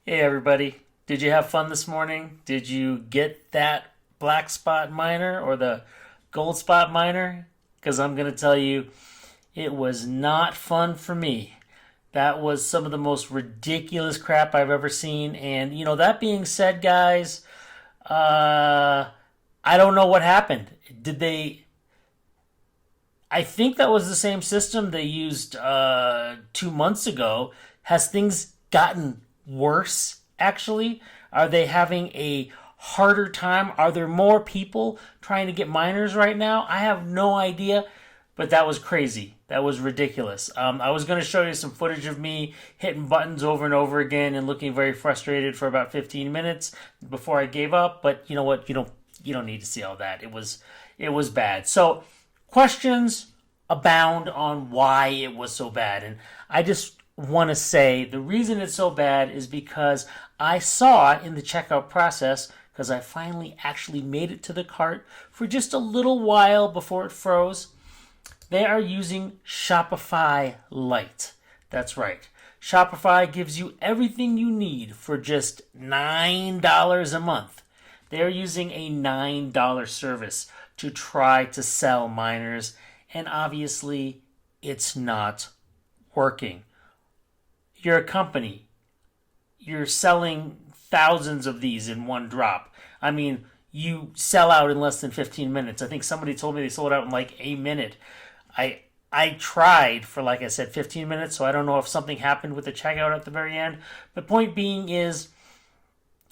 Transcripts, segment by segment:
Hey everybody, did you have fun this morning? Did you get that black spot miner or the gold spot miner? Because I'm going to tell you, it was not fun for me. That was some of the most ridiculous crap I've ever seen. And, that being said, guys, uh, I don't know what happened. Did they. I think that was the same system they used 2 months ago. Has things gotten worse, actually? Are they having a harder time? Are there more people trying to get miners right now? I have no idea, but that was crazy. That was ridiculous. I was going to show you some footage of me hitting buttons over and over again and looking very frustrated for about 15 minutes before I gave up. But you know what? You don't need to see all that. It was bad. So questions abound on why it was so bad, and I just want to say the reason it's so bad is because I saw in the checkout process, because I finally actually made it to the cart for just a little while before it froze, they are using Shopify Lite. That's right. Shopify gives you everything you need for just $9 a month. They're using a $9 service to try to sell miners, and obviously it's not working. You're a company. You're selling thousands of these in one drop. I mean, you sell out in less than 15 minutes. I think somebody told me they sold out in like a minute. I tried for, like I said, 15 minutes, so I don't know if something happened with the checkout at the very end. The point being is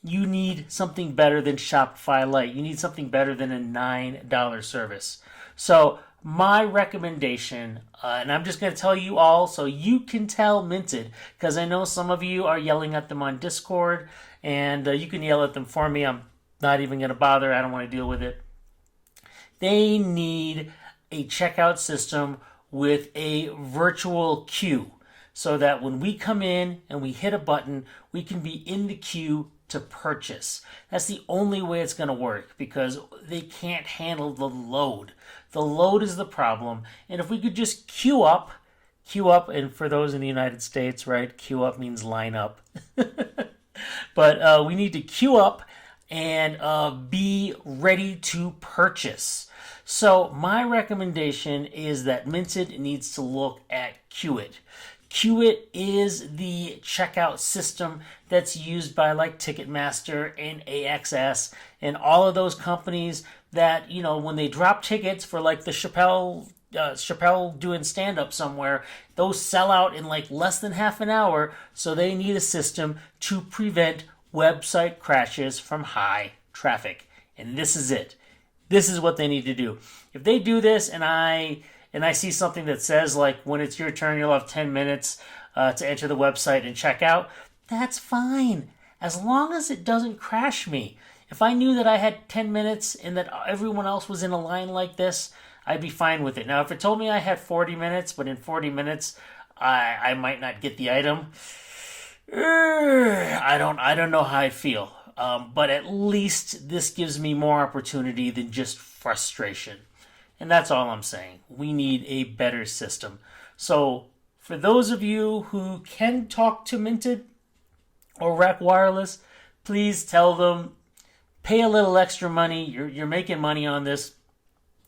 you need something better than Shopify Lite. You need something better than a $9 service. So my recommendation, and I'm just going to tell you all so you can tell Minted, because I know some of you are yelling at them on Discord, and you can yell at them for me. I'm not even going to bother. I don't want to deal with it. They need a checkout system with a virtual queue so that when we come in and we hit a button, we can be in the queue to purchase. That's the only way it's going to work, because they can't handle the load. The load is the problem. And if we could just queue up, and for those in the United States, right, queue up means line up. But we need to queue up and be ready to purchase. So my recommendation is that Minted needs to look at Qit. Qit is the checkout system that's used by like Ticketmaster and AXS and all of those companies that, when they drop tickets for like the Chappelle doing stand-up somewhere, those sell out in like less than half an hour, so they need a system to prevent website crashes from high traffic. And this is it. This is what they need to do. If they do this and I see something that says, like, when it's your turn, you'll have 10 minutes to enter the website and check out, that's fine, as long as it doesn't crash me. If I knew that I had 10 minutes and that everyone else was in a line like this, I'd be fine with it. Now, if it told me I had 40 minutes, but in 40 minutes I might not get the item, I don't know how I feel. But at least this gives me more opportunity than just frustration. And that's all I'm saying. We need a better system. So for those of you who can talk to Minted or RAK Wireless, please tell them, pay a little extra money. You're making money on this.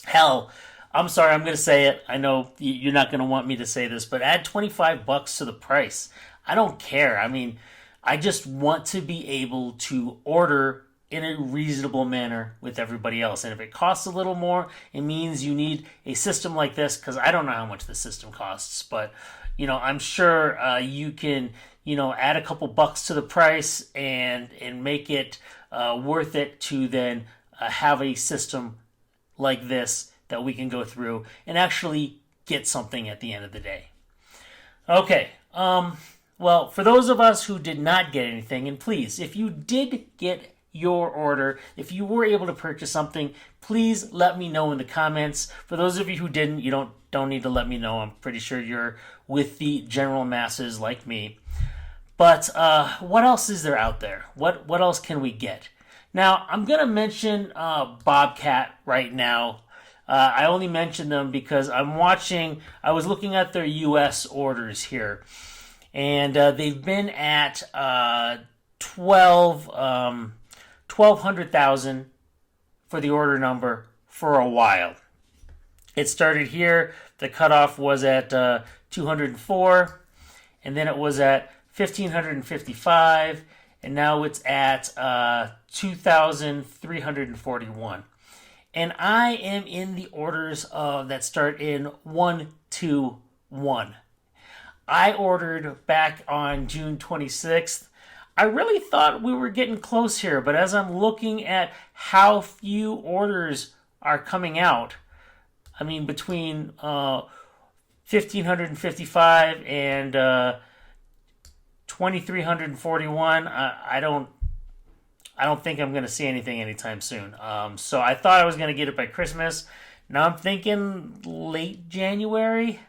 Hell, I'm sorry, I'm going to say it. I know you're not going to want me to say this, but add $25 to the price. I don't care. I mean, I just want to be able to order in a reasonable manner with everybody else. And if it costs a little more, it means you need a system like this, because I don't know how much the system costs, but I'm sure you can add a couple bucks to the price and make it worth it to then have a system like this that we can go through and actually get something at the end of the day. Okay. Well, for those of us who did not get anything, and please, if you did get your order, if you were able to purchase something, please let me know in the comments. For those of you who didn't, you don't need to let me know. I'm pretty sure you're with the general masses like me. But what else is there out there? What else can we get? Now, I'm going to mention Bobcat right now. I only mention them because I was looking at their U.S. orders here. And they've been at 1200,000 for the order number for a while. It started here. The cutoff was at 204, and then it was at 1,555, and now it's at 2,341. And I am in the orders that start in 121. I ordered back on June 26th. I really thought we were getting close here, but as I'm looking at how few orders are coming out, I mean, between 1,555 and 2,341, I don't think I'm going to see anything anytime soon. So I thought I was going to get it by Christmas. Now I'm thinking late January.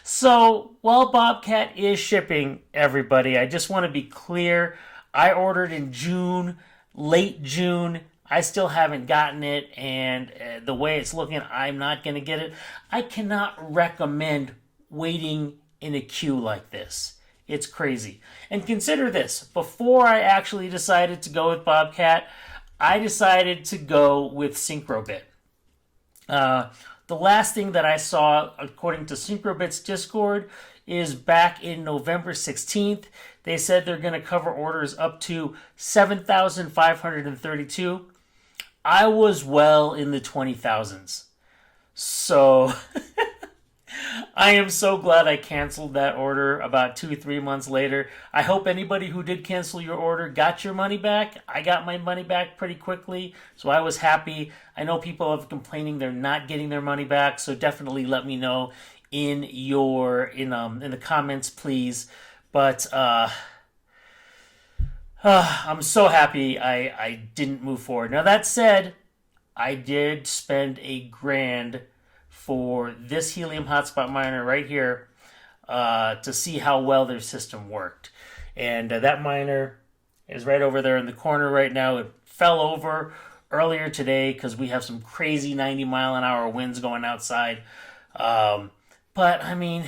So, while Bobcat is shipping, everybody, I just want to be clear. I ordered in June, late June. I still haven't gotten it, and the way it's looking, I'm not going to get it. I cannot recommend waiting in a queue like this. It's crazy. And consider this. Before I actually decided to go with Bobcat, I decided to go with Syncrobit. The last thing that I saw, according to Syncrobit's Discord, is back in November 16th. They said they're going to cover orders up to 7,532. I was well in the 20,000s. So I am so glad I canceled that order about 2-3 months later. I hope anybody who did cancel your order got your money back. I got my money back pretty quickly, so I was happy. I know people have complaining they're not getting their money back, so definitely let me know in the comments, please. But I'm so happy I didn't move forward. Now that said, I did spend $1,000 for this Helium hotspot miner right here to see how well their system worked. And that miner is right over there in the corner right now. It fell over earlier today because we have some crazy 90-mile-an-hour winds going outside. But, I mean,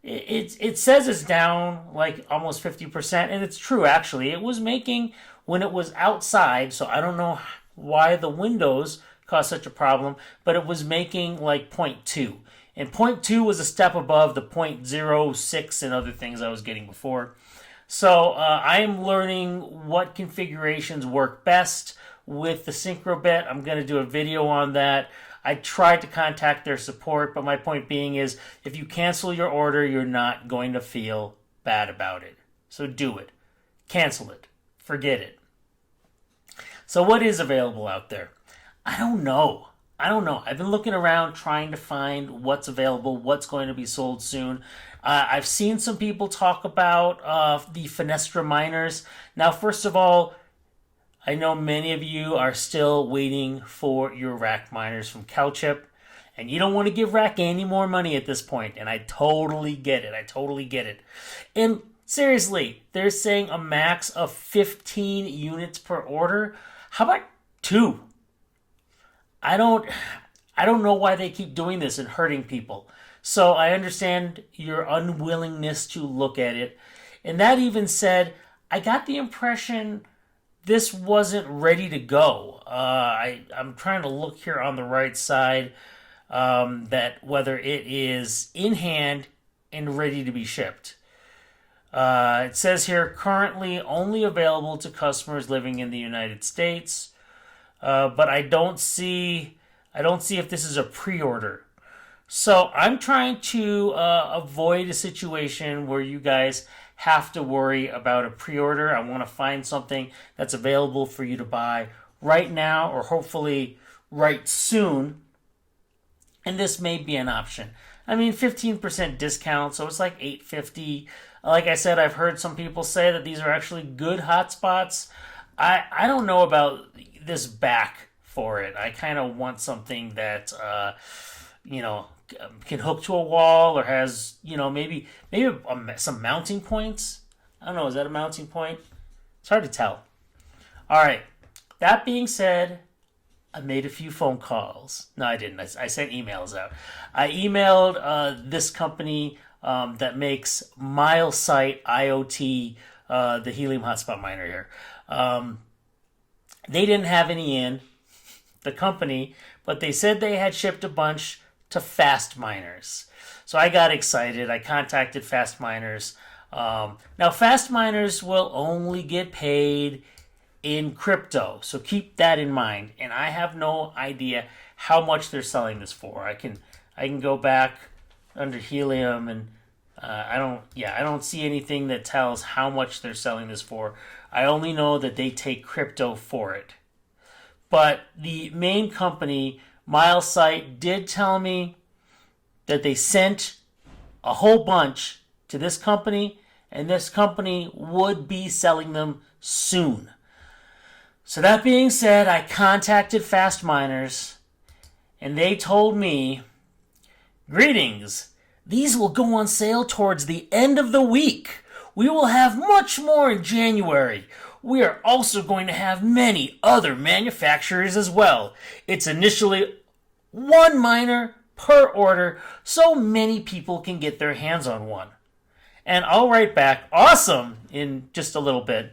it says it's down like almost 50%, and it's true, actually. It was making, when it was outside, so I don't know why the windows caused such a problem, but it was making like 0.2. And 0.2 was a step above the 0.06 and other things I was getting before. So I am learning what configurations work best with the Syncrobit. I'm going to do a video on that. I tried to contact their support, but my point being is if you cancel your order, you're not going to feel bad about it. So do it. Cancel it. Forget it. So what is available out there? I don't know. I've been looking around trying to find what's available, what's going to be sold soon. I've seen some people talk about the Fenestra miners. Now, first of all, I know many of you are still waiting for your RAK miners from CalChip, and you don't want to give RAK any more money at this point, and I totally get it. And seriously, they're saying a max of 15 units per order. How about 2? I don't know why they keep doing this and hurting people. So I understand your unwillingness to look at it. And that even said, I got the impression this wasn't ready to go. I'm trying to look here on the right side that whether it is in hand and ready to be shipped. It says here, currently only available to customers living in the United States. But I don't see if this is a pre-order. So I'm trying to avoid a situation where you guys have to worry about a pre-order. I want to find something that's available for you to buy right now or hopefully right soon. And this may be an option. I mean, 15% discount, so it's like $850. Like I said, I've heard some people say that these are actually good hotspots. I don't know about this back for it. I kind of want something that can hook to a wall or has maybe some mounting points. I don't know. Is that a mounting point? It's hard to tell. All right. That being said, I made a few phone calls. No, I didn't. I sent emails out. I emailed this company that makes MileSite IoT the Helium hotspot miner here. They didn't have any in, the company, but they said they had shipped a bunch to Fast Miners. So I got excited. I contacted Fast Miners. Now, Fast Miners will only get paid in crypto, so keep that in mind. And I have no idea how much they're selling this for. I can go back under Helium, and I don't see anything that tells how much they're selling this for. I only know that they take crypto for it. But the main company, MileSite, did tell me that they sent a whole bunch to this company, and this company would be selling them soon. So that being said, I contacted Fast Miners, and they told me, "Greetings. These will go on sale towards the end of the week. We will have much more in January. We are also going to have many other manufacturers as well. It's initially one miner per order, so many people can get their hands on one." And I'll write back, "Awesome," in just a little bit.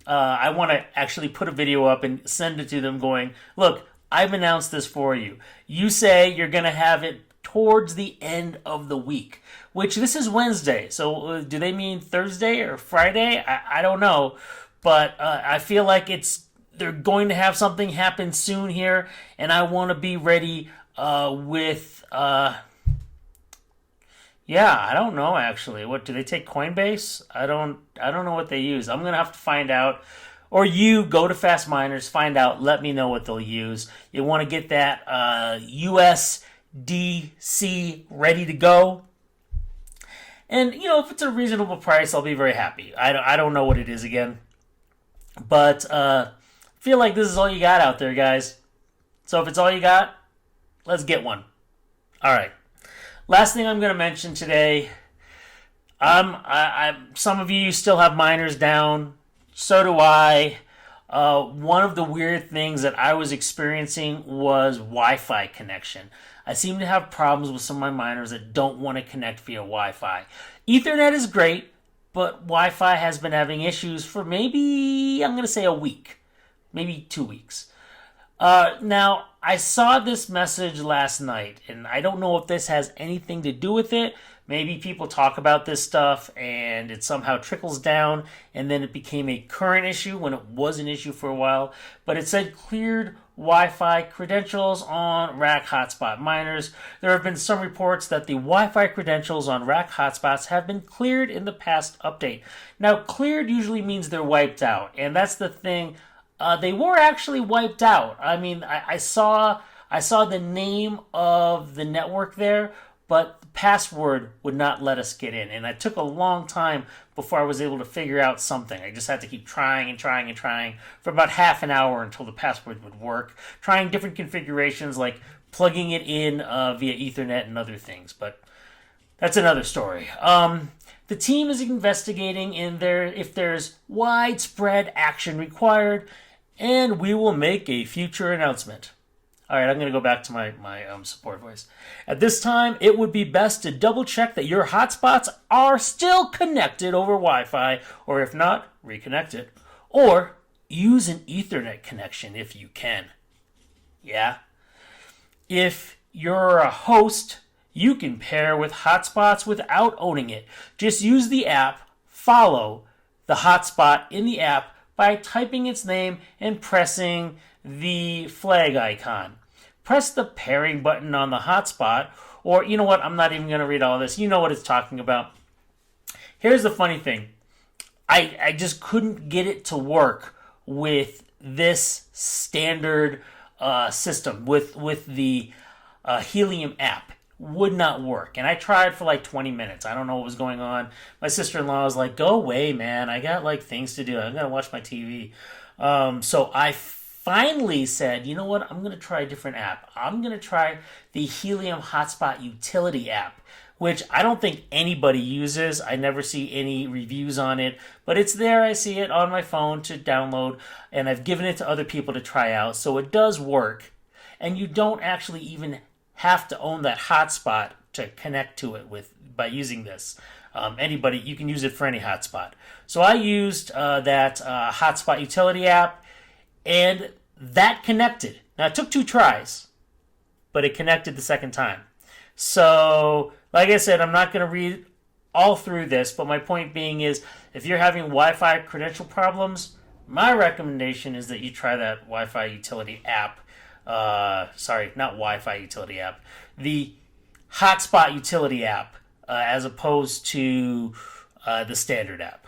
I want to actually put a video up and send it to them going, "Look, I've announced this for you. You say you're going to have it towards the end of the week," which this is Wednesday. So do they mean Thursday or Friday? I don't know. But I feel like they're going to have something happen soon here, and I want to be ready with... I don't know actually. What do they take? Coinbase? I don't know what they use. I'm gonna have to find out. Or you go to Fast Miners, find out. Let me know what they'll use. You want to get that USDC ready to go. And if it's a reasonable price, I'll be very happy. I don't know what it is again, but I feel like this is all you got out there, guys. So if it's all you got, let's get one. All right. Last thing I'm going to mention today, some of you still have miners down. So do I. One of the weird things that I was experiencing was Wi-Fi connection. I seem to have problems with some of my miners that don't want to connect via Wi-Fi. Ethernet is great, but Wi-Fi has been having issues for maybe, I'm going to say a week, maybe 2 weeks. Now, I saw this message last night, and I don't know if this has anything to do with it. Maybe people talk about this stuff, and it somehow trickles down, and then it became a current issue when it was an issue for a while. But it said cleared Wi-Fi credentials on RAK hotspot miners. There have been some reports that the Wi-Fi credentials on RAK hotspots have been cleared in the past update. Now, cleared usually means they're wiped out, and that's the thing. They were actually wiped out. I mean, I saw the name of the network there, but the password would not let us get in. And it took a long time before I was able to figure out something. I just had to keep trying and trying and trying for about half an hour until the password would work. Trying different configurations like plugging it in via Ethernet and other things. But that's another story. The team is investigating if there's widespread action required, and we will make a future announcement. All right, I'm going to go back to my support voice. At this time, it would be best to double check that your hotspots are still connected over Wi-Fi, or if not, reconnect it. Or use an Ethernet connection if you can. Yeah? If you're a host, you can pair with hotspots without owning it. Just use the app, follow the hotspot in the app by typing its name and pressing the flag icon. Press the pairing button on the hotspot, or you know what, I'm not even going to read all this. You know what it's talking about. Here's the funny thing. I just couldn't get it to work with this standard system, with the Helium app. Would not work. And I tried for like 20 minutes. I don't know what was going on. My sister-in-law was like, "Go away, man. I got like things to do. I'm going to watch my TV." So I finally said, you know what? I'm going to try a different app. I'm going to try the Helium Hotspot Utility app, which I don't think anybody uses. I never see any reviews on it, but it's there. I see it on my phone to download, and I've given it to other people to try out. So it does work, and you don't actually even have to own that hotspot to connect to it by using this. Anybody, you can use it for any hotspot. So I used that hotspot utility app, and that connected. Now it took 2 tries, but it connected the second time. So, like I said, I'm not going to read all through this, but my point being is, if you're having Wi-Fi credential problems, my recommendation is that you try that Wi-Fi utility app. Sorry, not Wi-Fi utility app. The hotspot utility app, as opposed to the standard app.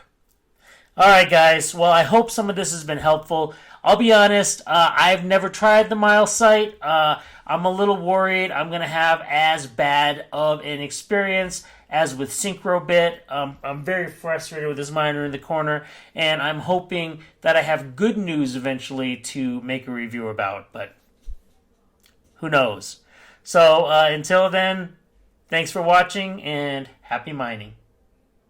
All right, guys. Well, I hope some of this has been helpful. I'll be honest, I've never tried the Miles site. I'm a little worried I'm going to have as bad of an experience as with Syncrobit. I'm very frustrated with this miner in the corner, and I'm hoping that I have good news eventually to make a review about, but who knows. So until then, thanks for watching, and happy mining.